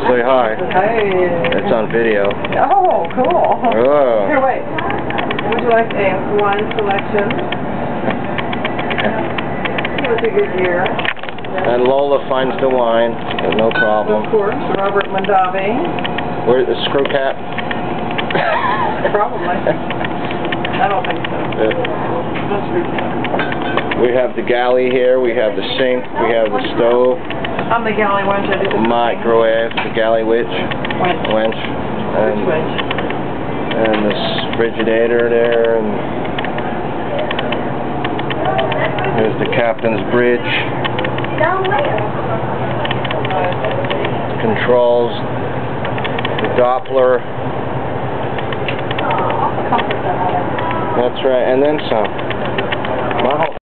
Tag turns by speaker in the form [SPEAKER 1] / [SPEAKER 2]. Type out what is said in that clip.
[SPEAKER 1] Say hi.
[SPEAKER 2] Hey.
[SPEAKER 1] It's on video.
[SPEAKER 2] Oh, cool.
[SPEAKER 1] Oh.
[SPEAKER 2] Here, wait. Would you like a wine selection? It was a good year.
[SPEAKER 1] And Lola finds the wine. No problem.
[SPEAKER 2] Of course, Robert Mondavi.
[SPEAKER 1] Where's the screw cap?
[SPEAKER 2] Probably. I don't think so. No screw cap.
[SPEAKER 1] We have the galley here. We have the sink. We have the stove.
[SPEAKER 2] I'm the galley wench. I do the
[SPEAKER 1] Microwave. The galley winch.
[SPEAKER 2] Winch.
[SPEAKER 1] And,
[SPEAKER 2] Winch.
[SPEAKER 1] and this frigidator there. And there's the captain's bridge. Controls. The Doppler. That's right. And then some. Wow.